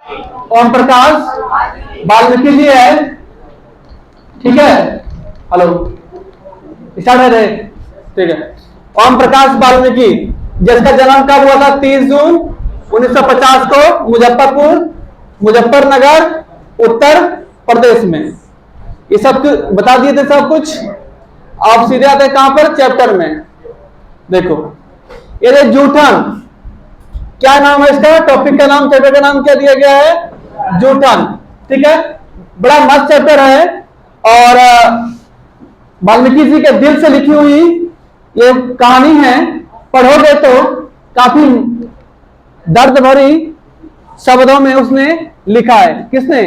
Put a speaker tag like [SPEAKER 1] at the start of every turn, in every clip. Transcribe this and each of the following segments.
[SPEAKER 1] ओम प्रकाश वाल्मीकि जी है, ठीक है। हेलो, स्टार्ट है रहे, ठीक है। ओम प्रकाश वाल्मीकि, जिसका जन्म कब हुआ था? 30 जून 1950 को मुजफ्फरनगर उत्तर प्रदेश में। ये सब बता दिए थे सब कुछ। आप सीधे आते कहां पर? चैप्टर में। देखो ये जूठन, क्या नाम है इसका? टॉपिक का नाम, चैप्टर का नाम क्या दिया गया है? जूठन, ठीक है। बड़ा मस्त चैप्टर है और वाल्मीकि जी के दिल से लिखी हुई ये कहानी है। पढ़ोगे तो काफी दर्द भरी शब्दों में उसने लिखा है। किसने?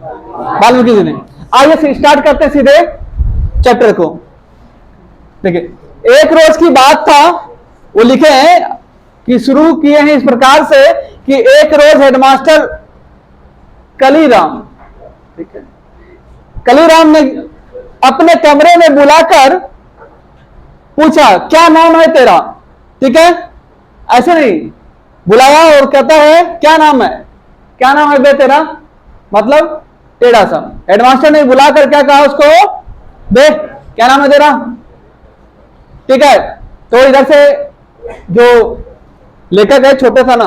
[SPEAKER 1] वाल्मीकि जी ने। आइए स्टार्ट करते हैं सीधे चैप्टर को। देखिए, एक रोज की बात था, वो लिखे हैं कि शुरू किए हैं इस प्रकार से कि एक रोज हेडमास्टर कलीराम, ठीक है, कलीराम ने अपने कमरे में बुलाकर पूछा, क्या नाम है तेरा? ठीक है, ऐसे नहीं बुलाया और कहता है क्या नाम है, क्या नाम है बे तेरा, मतलब टेढ़ा सा। हेडमास्टर ने बुलाकर क्या कहा उसको? बे क्या नाम है तेरा? ठीक है। तो इधर से जो लेखक है छोटे सा ना,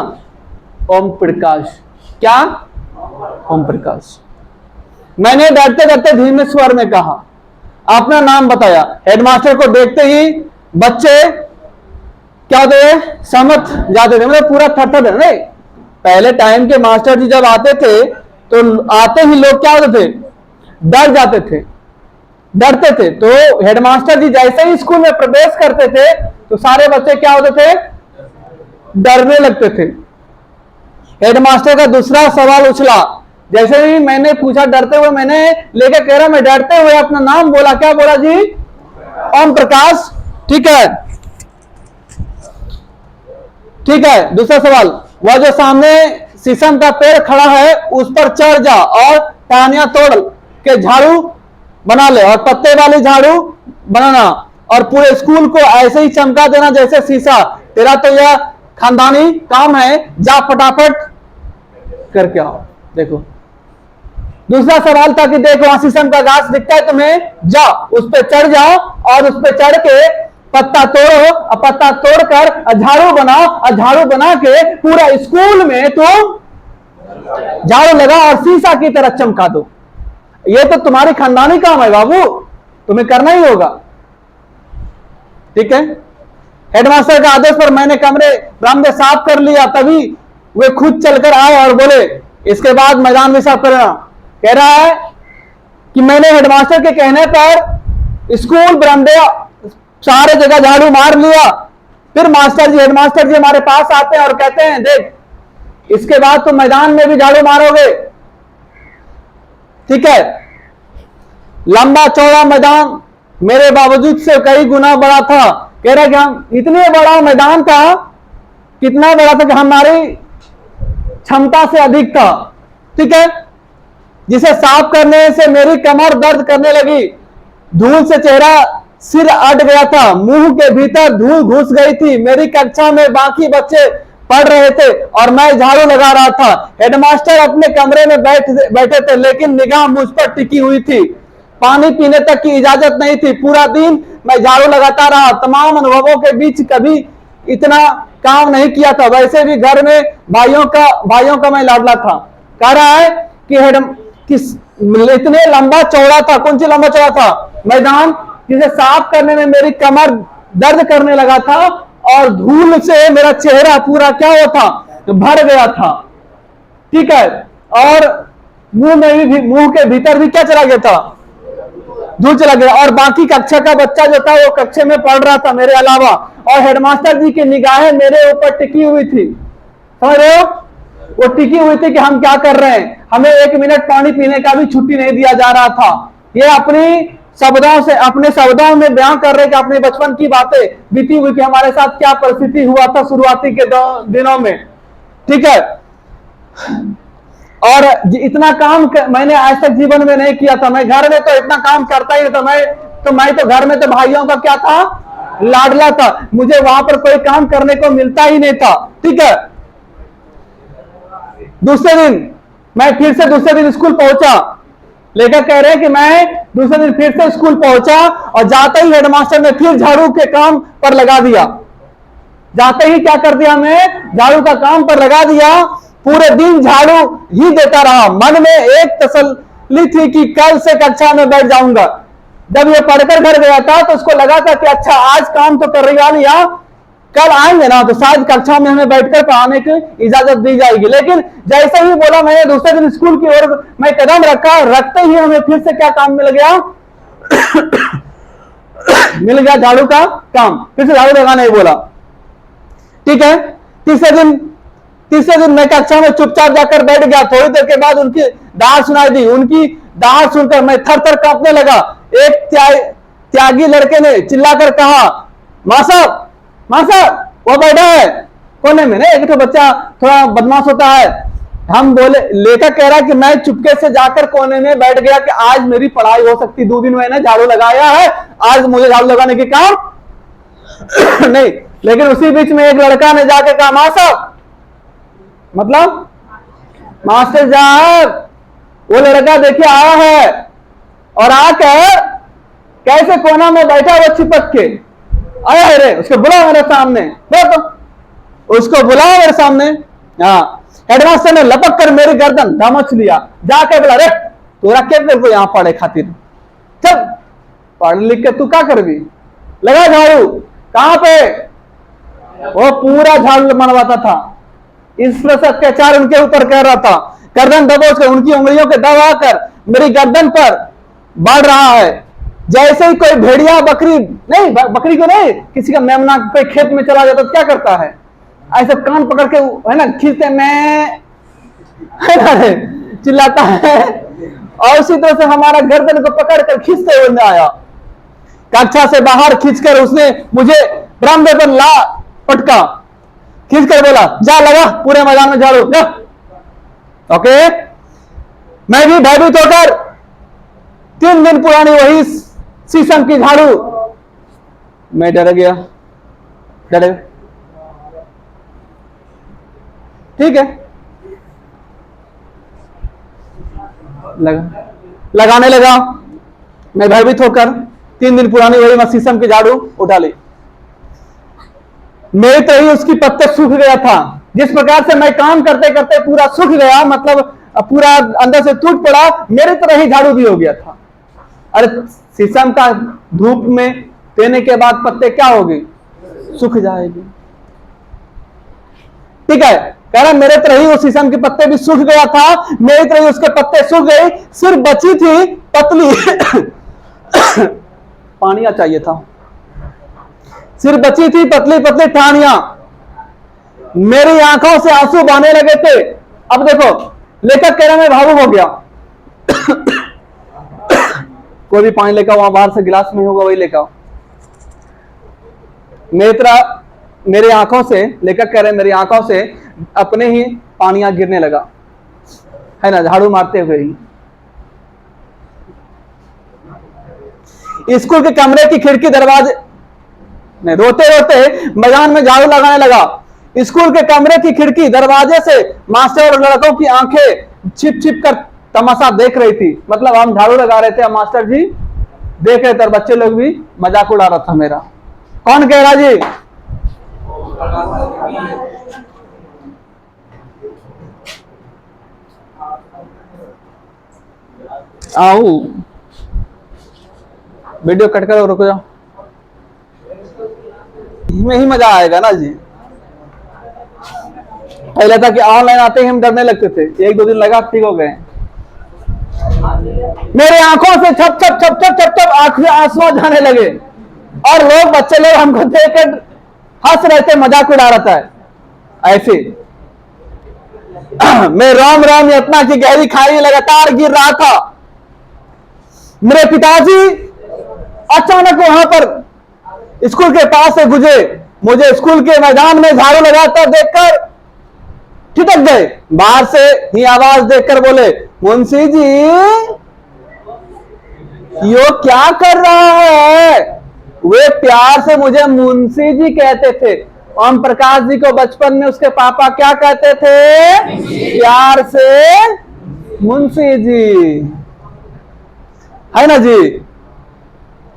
[SPEAKER 1] ओम प्रकाश, क्या? ओम प्रकाश। मैंने डरते डरते धीमे स्वर में कहा, अपना नाम बताया। हेडमास्टर को देखते ही बच्चे क्या होते हैं? समझ जाते थे, मतलब पूरा थरथर। नहीं, पहले टाइम के मास्टर जी जब आते थे तो आते ही लोग क्या होते थे? डर जाते थे, डरते थे। तो हेडमास्टर जी जैसे ही स्कूल में प्रवेश करते थे तो सारे बच्चे क्या होते थे? डरने लगते थे। हेडमास्टर का दूसरा सवाल उछला। जैसे ही मैंने पूछा डरते हुए, मैंने लेकर कह रहा मैं डरते हुए अपना नाम बोला। क्या बोला जी? ओम प्रकाश, ठीक है। ठीक है, दूसरा सवाल, वह जो सामने शीशम का पेड़ खड़ा है उस पर चढ़ जा और टहनियां तोड़ के झाड़ू बना ले, और पत्ते वाली झाड़ू बनाना, और पूरे स्कूल को ऐसे ही चमका देना जैसे शीशा। तेरा तो यह खानदानी काम है, जा फटाफट करके आओ। देखो, दूसरा सवाल था कि देखो वहां शीशम का घास दिखता है तुम्हें, जा उस पर चढ़ जाओ और उस पर चढ़ के पत्ता तोड़ो, और पत्ता तोड़कर झाड़ू बनाओ, और झाड़ू बना के पूरा स्कूल में तुम झाड़ू लगा और शीशा की तरह चमका दो। ये तो तुम्हारी खानदानी काम है बाबू, तुम्हें करना ही होगा, ठीक है। हेडमास्टर का आदेश पर मैंने कमरे बरामदे साफ कर लिया। तभी वे खुद चलकर आए और बोले, इसके बाद मैदान भी साफ करना। कह रहा है कि मैंने हेडमास्टर के कहने पर स्कूल बरामदे सारे जगह झाड़ू मार लिया। फिर मास्टर जी, हेडमास्टर जी हमारे पास आते हैं और कहते हैं, देख इसके बाद तुम मैदान में भी झाड़ू मारोगे, ठीक है। लंबा चौड़ा मैदान मेरे बावजूद से कई गुना बड़ा था। कह रहा कि हम इतने बड़ा मैदान था, कितना बड़ा था कि हमारी क्षमता से अधिक था, ठीक है। जिसे साफ करने से मेरी कमर दर्द करने लगी। धूल से चेहरा सिर अट गया था, मुंह के भीतर धूल घुस गई थी। मेरी कक्षा में बाकी बच्चे पढ़ रहे थे और मैं झाड़ू लगा रहा था। हेडमास्टर अपने कमरे में बैठे थे, लेकिन निगाह मुझ पर टिकी हुई थी। पानी पीने तक की इजाजत नहीं थी। पूरा दिन मैं झाड़ू लगाता रहा। तमाम अनुभवों के बीच कभी इतना काम नहीं किया था। वैसे भी घर में भाइयों का मैं लाडला था। कह रहा है कि इतने लंबा चौड़ा था। कौन सी लंबा चौड़ा था? मैदान, जिसे साफ करने में मेरी कमर दर्द करने लगा था और धूल से मेरा चेहरा पूरा क्या हुआ था? भर गया था, ठीक है। और मुंह के भीतर भी क्या चला गया था? धूल चला गया। और बाकी कक्षा का बच्चा जो था वो कक्षा में पढ़ रहा था मेरे अलावा, और हेडमास्टर जी की निगाहें मेरे ऊपर टिकी हुई थी। समझ रहे हो? वो टिकी हुई थी कि हम क्या कर रहे हैं। हमें 1 मिनट पानी पीने का भी छुट्टी नहीं दिया जा रहा था। ये अपने शब्दों में बयान कर रहे कि अपने बचपन की बातें बीती हुई कि हमारे साथ क्या परिस्थिति हुआ था शुरुआती के दिनों में, ठीक है। और इतना काम मैंने आज तक जीवन में नहीं किया था। मैं घर में तो इतना काम करता ही नहीं था। मैं तो घर में तो भाइयों का क्या था? लाडला था। मुझे वहां पर कोई काम करने को मिलता ही नहीं था, ठीक है। दूसरे दिन मैं फिर से दूसरे दिन स्कूल पहुंचा। लेखक कह रहे हैं कि मैं दूसरे दिन फिर से स्कूल पहुंचा और जाते ही हेडमास्टर ने फिर झाड़ू के काम पर लगा दिया। जाते ही क्या कर दिया, मैं झाड़ू का काम पर लगा दिया। पूरे दिन झाड़ू ही देता रहा। मन में एक तसल्ली थी कि कल से कक्षा में बैठ जाऊंगा। जब ये पढ़कर घर गया था तो उसको लगा था कि अच्छा आज काम तो कर लिया, कल आएंगे ना तो शायद कक्षा में हमें बैठकर पढ़ाने की इजाजत दी जाएगी। लेकिन जैसे ही बोला मैंने दूसरे दिन स्कूल की ओर मैं कदम रखा, रखते ही हमें फिर से क्या काम मिल गया मिल गया झाड़ू का काम। फिर से झाड़ू लगाने बोला। ठीक है, तीसरे दिन मैं कक्षा में चुपचाप जाकर बैठ गया। थोड़ी देर के बाद उनकी डांट सुनाई दी। उनकी डांट सुनकर मैं थर थर कांपने लगा। एक त्यागी लड़के ने चिल्लाकर कहा, मां साहब वो बैठा है कोने में। नहीं, एक तो बच्चा थोड़ा बदमाश होता है। हम बोले, लेखक कह रहा कि मैं चुपके से जाकर कोने में बैठ गया कि आज मेरी पढ़ाई हो सकती। 2 दिन मैंने झाड़ू लगाया है, आज मुझे झाड़ू लगाने के काम नहीं। लेकिन उसी बीच में एक लड़का ने जाकर कहा, मां साहब मतलब मास्टर साहब वो लड़का देखिए आया है और आकर कैसे कोना में बैठा वो चिपक के आया है रे, उसको बुलाओ मेरे सामने। उसको बुलाओ मेरे सामने। हाँ, हेडमास्टर ने लपक कर मेरी गर्दन दमच लिया। जाकर बोला, रे तोरा क्या तेरे को यहाँ पढ़े खातिर, चल पढ़ लिख के तू क्या कर भी, लगा झाड़ू। कहां पे? वो पूरा झाड़ू मनवाता था। इस तरह से अत्याचार उनके ऊपर कर रहा था। गर्दन दबोच कर उनकी उंगलियों के दबाकर मेरी गर्दन पर बढ़ रहा है। जैसे ही कोई भेड़िया बकरी नहीं, बकरी को नहीं, किसी का मेमना कोई खेत में चला जाता तो क्या करता है, ऐसे कान पकड़ के है ना खींचते में है ना चिल्लाता है। और उसी तरह से हमारा गर्दन को पकड़कर खींचते हुए आया। कक्षा से बाहर खींचकर उसने मुझे बरामदे पर ला पटका, खींचकर बोला, जा लगा पूरे मैदान में झाड़ू जा। ओके, मैं भी भयभीत होकर 3 दिन पुरानी वही शीशम की झाड़ू, मैं डर गया। डरे, ठीक है, लगाने लगा। मैं भयभीत होकर 3 दिन पुरानी वही शीशम की झाड़ू उठा ली। मेरी तरह ही उसकी पत्ते सूख गया था। जिस प्रकार से मैं काम करते करते पूरा सूख गया, मतलब पूरा अंदर से टूट पड़ा, मेरी तरह ही झाड़ू भी हो गया था। अरे शीशम का धूप में देने के बाद पत्ते क्या होगी, सूख जाएगी। ठीक है, कह रहा मेरे तरह ही वो शीशम के पत्ते भी सूख गया था, मेरी तरह ही उसके पत्ते सूख गए। सिर्फ बची थी पतली पानिया चाहिए था, सिर्फ बची थी पतली पतली ठानियां। मेरी आंखों से आंसू बहने लगे थे। अब देखो, लेखक कह रहे मैं भावुक हो गया। कोई भी पानी लेकर वहां बाहर से गिलास में होगा वही लेकर। मेरी आंखों से, लेखक कह रहे मेरी आंखों से अपने ही पानियां गिरने लगा, है ना, झाड़ू मारते हुए ही। स्कूल के कमरे की खिड़की दरवाजे में रोते रोते मैदान में झाड़ू लगाने लगा। स्कूल के कमरे की खिड़की दरवाजे से मास्टर और लड़कों की आंखें छिप छिप कर तमाशा देख रही थी। मतलब हम झाड़ू लगा रहे थे, मास्टर जी देख रहे थे और बच्चे लोग भी मजाक उड़ा रहा था मेरा। कौन कह रहा जी? आओ वीडियो कट कर रुको जाओ, में ही मजा आएगा ना जी। पहले था कि ऑनलाइन आते ही हम डरने लगते थे, 1-2 दिन लगा ठीक हो गए। मेरे आंखों से छप छप छप छप छप छप आंख से आंसू जाने लगे और लोग, बच्चे लोग हमको देखकर हंस रहे थे, मजाक उड़ा रहा था ऐसे। मैं राम राम यातना की गहरी खाई लगातार गिर रहा था। मेरे पिताजी अचानक वहां पर स्कूल के पास से गुजरे। मुझे स्कूल के मैदान में झाड़ू लगाता देखकर ठिठक गए। बाहर से ही आवाज देखकर बोले, मुंशी जी यो क्या कर रहा है? वे प्यार से मुझे मुंशी जी कहते थे। ओम प्रकाश जी को बचपन में उसके पापा क्या कहते थे? प्यार से मुंशी जी, है ना जी।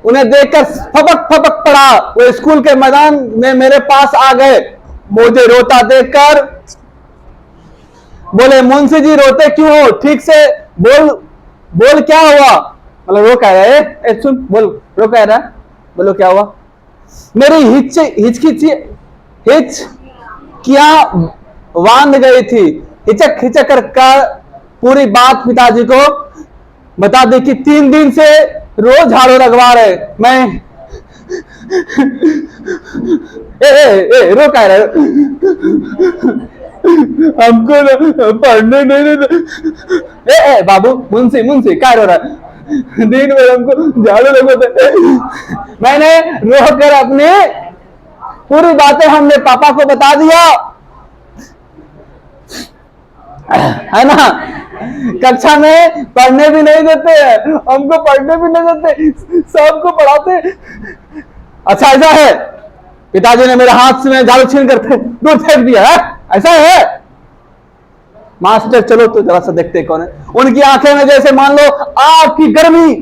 [SPEAKER 1] उन्हें देखकर फपक फपक पड़ा। वो स्कूल के मैदान में मेरे पास आ गए। मुझे रोता देखकर बोले, मुंशी जी रोते क्यों हो? ठीक से बोल, बोल क्या हुआ? मतलब रो कह रहा है, सुन बोल, रो कह रहा है, बोलो क्या हुआ? मेरी हिचकियां बांध गई थी। हिचक हिचक कर पूरी बात पिताजी को बता दी कि 3 दिन से रोज झाड़ू लगवा रहे। मैं रो कह रहे, हमको पढ़ने नहीं देते। बाबू, मुंशी मुंशी क्या रो रहा है? दिन में हमको झाड़ू लगवाते। मैंने रो कर अपनी पूरी बातें हमने पापा को बता दिया, है ना। कक्षा में पढ़ने भी नहीं देते, हमको पढ़ने भी नहीं देते, सबको पढ़ाते। अच्छा ऐसा है? पिताजी ने मेरे हाथ से झाड़ू छीन कर दूर फेंक दिया है, ऐसा है? मास्टर चलो तो जरा सा देखते कौन है। उनकी आंखें में जैसे मान लो आग की गर्मी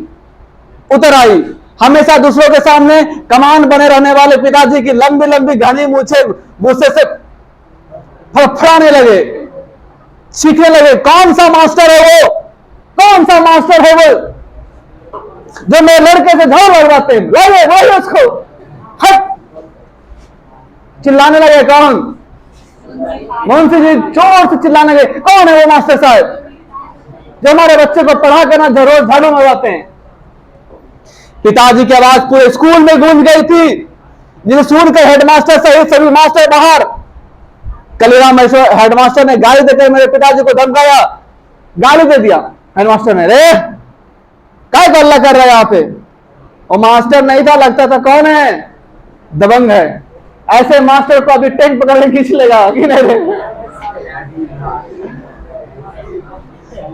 [SPEAKER 1] उतर आई। हमेशा दूसरों के सामने कमान बने रहने वाले पिताजी की लंबी लंबी घनी मूछें गुस्से से फड़फड़ाने लगे, सीखने लगे। कौन सा मास्टर है वो? कौन सा मास्टर है वो जो मेरे लड़के से झाड़ू लगवाते हैं? लाइए उसको, हट! चिल्लाने लगे। कौन? मुंशी जी जोर से चिल्लाने लगे, कौन है वो मास्टर साहब जो हमारे बच्चे को पढ़ा कर ना रोज झाड़ू लगवाते हैं? पिताजी की आवाज पूरे स्कूल में गूंज गई थी, जिसे सुनकर हेडमास्टर सहित सभी मास्टर बाहर। कलीराम हेडमास्टर ने गाली देकर मेरे पिताजी को धमकाया। गाली दे दिया हेडमास्टर ने। रे क्या गल्ला कर रहा है यहाँ पे? वो मास्टर नहीं था, लगता था कौन है, दबंग है। ऐसे मास्टर को अभी टेंट पकड़ने खींच लेगा कि नहीं?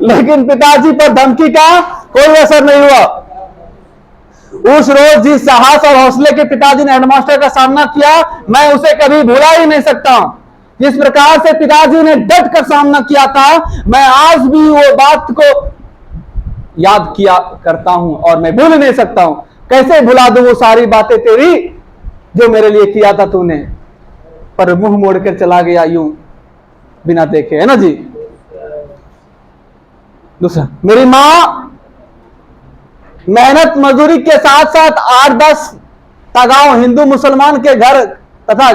[SPEAKER 1] लेकिन पिताजी पर धमकी का कोई असर नहीं हुआ। उस रोज जिस साहस और हौसले के पिताजी ने हेडमास्टर का सामना किया, मैं उसे कभी भुला ही नहीं सकता। जिस प्रकार से पिताजी ने डट कर सामना किया था, मैं आज भी वो बात को याद किया करता हूं और मैं भूल नहीं सकता हूं। कैसे भुला दूं वो सारी बातें तेरी जो मेरे लिए किया था तूने, पर मुंह मोड़कर चला गया यूं बिना देखे, है ना जी। दूसरा, मेरी मां मेहनत मजदूरी के साथ साथ 8-10 गांव हिंदू मुसलमान के घर तथा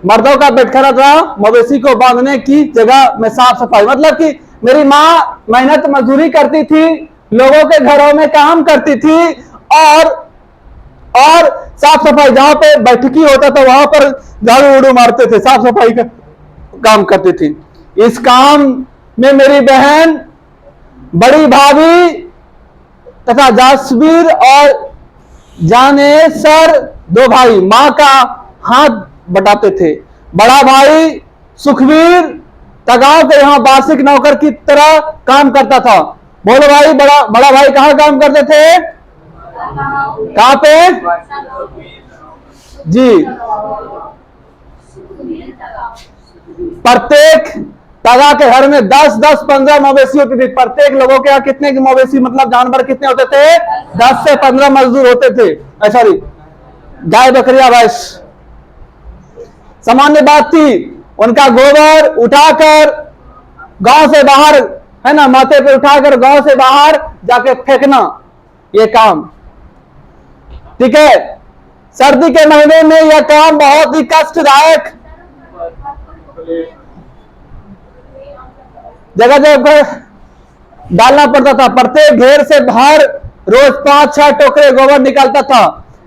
[SPEAKER 1] मर्दों का बैठखरा था मवेशी को बांधने की जगह में साफ सफाई। मतलब कि मेरी मां मेहनत मजदूरी करती थी, लोगों के घरों में काम करती थी और साफ सफाई, जहां पे बैठकी होता था वहां पर झाड़ू उड़ू मारते थे, साफ सफाई का काम करती थी। इस काम में मेरी बहन, बड़ी भाभी तथा जासवीर और जानेसर 2 भाई मां का हाथ बटाते थे। बड़ा भाई सुखवीर तगांव के यहां वार्षिक नौकर की तरह काम करता था। बोलो भाई, बड़ा भाई कहां काम करते थे? कहां पे जी? प्रत्येक तगा के घर में 10-10-15 मवेशी होती थी। प्रत्येक लोगों के यहाँ कितने मवेशी, मतलब जानवर कितने होते थे? 10 से 15 मजदूर होते थे। सॉरी, गाय बकरियां भैंस सामान्य बात थी। उनका गोबर उठाकर गांव से बाहर, है ना, माथे पे उठाकर गांव से बाहर जाके फेंकना, ये काम, ठीक है। सर्दी के महीने में यह काम बहुत ही कष्टदायक, जगह जगह डालना पड़ता था। प्रत्येक घेर से बाहर रोज 5-6 टोकरे गोबर निकलता था।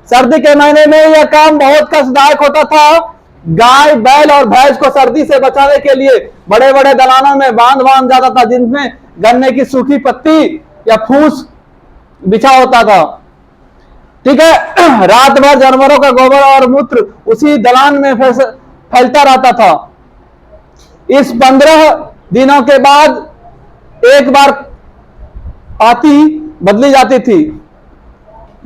[SPEAKER 1] सर्दी के महीने में यह काम बहुत कष्टदायक होता था। गाय, बैल और भैंस को सर्दी से बचाने के लिए बड़े बड़े दलानों में बांध जाता था, जिनमें गन्ने की सूखी पत्ती या फूस बिछा होता था, ठीक है। रात भर जानवरों का गोबर और मूत्र उसी दलान में फैलता रहता था। इस 15 दिनों के बाद एक बार पाती बदली जाती थी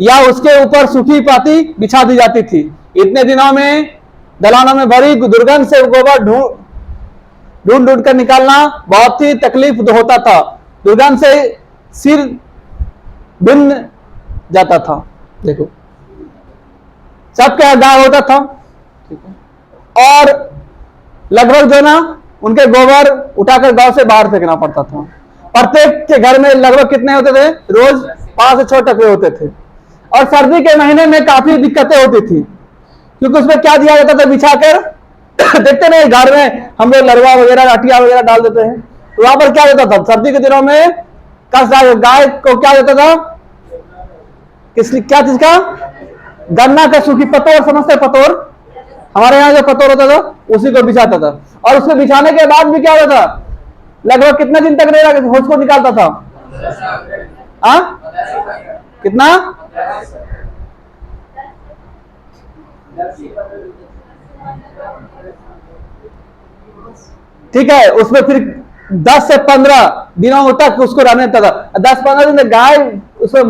[SPEAKER 1] या उसके ऊपर सूखी पाती बिछा दी जाती थी। इतने दिनों में दलानों में भरी दुर्गंध से गोबर ढूंढ ढूंढ कर निकालना बहुत ही तकलीफ होता था। दुर्गंध से सिर भिन्न जाता था। देखो सबके गाय होता था, और लगभग जो ना उनके गोबर उठाकर गांव से बाहर फेंकना पड़ता था। प्रत्येक के घर में लगभग कितने होते थे? रोज 5 से 6 टकरे होते थे। और सर्दी के महीने में काफी दिक्कतें होती थी, क्योंकि उसमें क्या दिया जाता था बिछाकर देखते नहीं, घर में हम लोग लरवा वगैरह आटिया वगैरह डाल देते हैं, तो वहां पर क्या देता था सर्दी के दिनों में? गाय को क्या देता था? क्या चीज का? गन्ना का सूखी पतोर, समझते पतोर? हमारे यहाँ जो पतोर होता था उसी को बिछाता था। और उसको बिछाने के बाद भी क्या होता था? लगभग कितने दिन तक नहीं होश को निकालता था? कितना? ठीक है, उसमें फिर 10 से 15 दिनों तक उसको रहने देता था। 10-15 दिन में गाय उसमें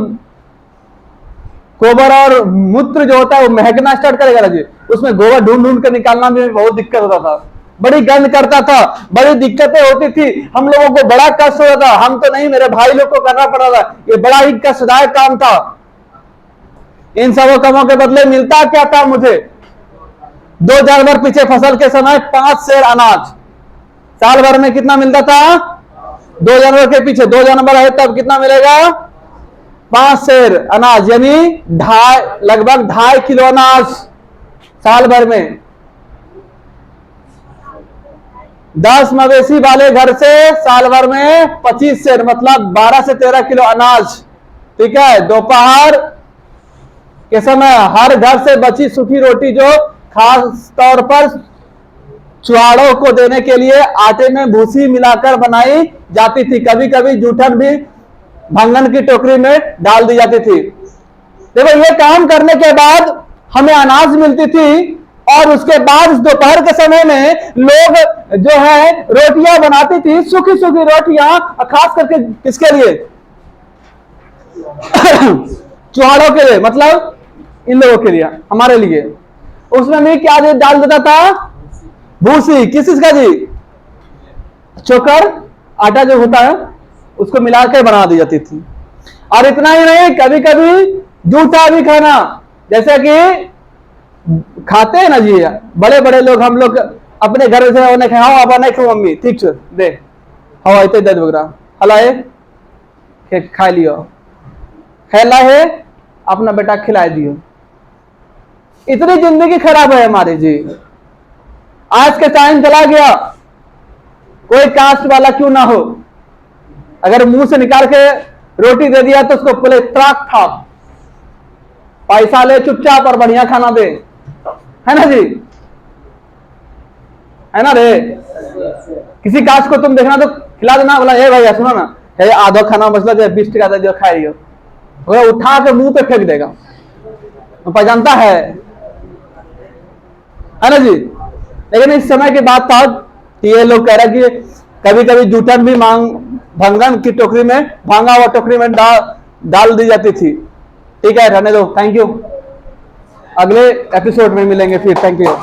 [SPEAKER 1] गोबर और मूत्र जो होता है वो महकना स्टार्ट करेगा जी। उसमें गोबर ढूंढ ढूंढ कर निकालना में बहुत दिक्कत होता था, बड़ी गंध करता था, बड़ी दिक्कतें होती थी। हम लोगों को बड़ा कष्ट होता था। हम तो नहीं, मेरे भाई लोग को करना पड़ा था। ये बड़ा ही कष्टदायक काम था। इन सब कामों के बदले मिलता क्या था मुझे? 2 जानवर पीछे फसल के समय 5 सेर अनाज। साल भर में कितना मिलता था? 2 जानवर के पीछे 2 जानवर है तब कितना मिलेगा? 5 सेर अनाज, यानी लगभग 2.5 किलो अनाज साल भर में। 10 मवेशी वाले घर से साल भर में 25 सेर, मतलब 12 से 13 किलो अनाज। ठीक है, दोपहर के समय हर घर से बची सूखी रोटी जो खास तौर पर चुहाड़ों को देने के लिए आटे में भूसी मिलाकर बनाई जाती थी। कभी कभी जूठन भी भंगन की टोकरी में डाल दी जाती थी। देखो ये काम करने के बाद हमें अनाज मिलती थी, और उसके बाद दोपहर के समय में लोग जो है रोटियां बनाती थी, सूखी सूखी रोटियां, खास करके किसके लिए? चुहाड़ों के लिए, मतलब इन लोगों के लिए, हमारे लिए। उसमें भी क्या डाल देता था? भूसी। किस चीज का जी? चोकर, आटा जो होता है उसको मिलाकर बना दी जाती थी। और इतना ही नहीं, कभी कभी जूठा भी खाना, जैसे कि खाते हैं ना जी बड़े बड़े लोग, हम लोग अपने घर से उन्हें खाओ अब नहीं खाओ मम्मी, ठीक है दे हवा इतने दे वगैरह हलाए खा लियो, खेला है अपना बेटा खिलाए दियो। इतनी जिंदगी खराब है हमारी जी। आज के टाइम चला गया, कोई कास्ट वाला क्यों ना हो, अगर मुंह से निकाल के रोटी दे दिया तो उसको पहले त्राक था, पैसा ले चुपचाप और बढ़िया खाना दे, है ना जी? है ना रे? किसी कास्ट को तुम देखना तो खिला देना, बोला ए भैया सुनो ना, है आधा खाना बचला जो 20 टका दे दियो खा लियो, वो उठा के मुंह पे फेंक देगा, तो पहचानता है ना जी? लेकिन इस समय की बात था कि ये लोग कह रहे कि कभी कभी जूठन भी भंगन की टोकरी में, भांगा हुआ टोकरी में डाल दी जाती थी। ठीक है, रहने दो। थैंक यू, अगले एपिसोड में मिलेंगे फिर। Thank you.